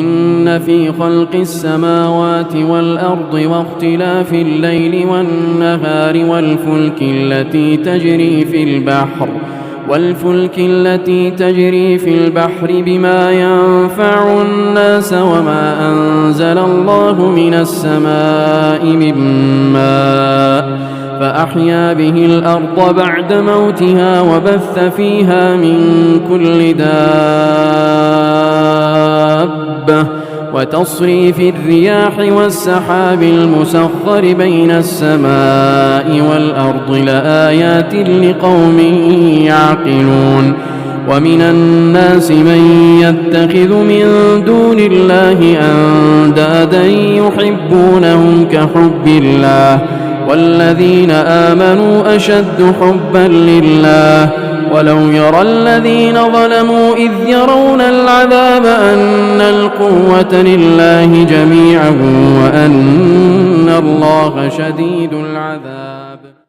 إن في خلق السماوات والأرض واختلاف الليل والنهار والفلك التي تجري في البحر بما ينفع الناس وما أنزل الله من السماء من ماء فأحيا به الأرض بعد موتها وبث فيها من كل دابة وتصريف الرياح والسحاب المسخر بين السماء والأرض لآيات لقوم يعقلون ومن الناس من يتخذ من دون الله أندادا يحبونهم كحب الله والذين آمنوا أشد حبا لله ولو يرى الذين ظلموا إذ يرون العذاب أن القوة لله جميعا وأن الله شديد العذاب.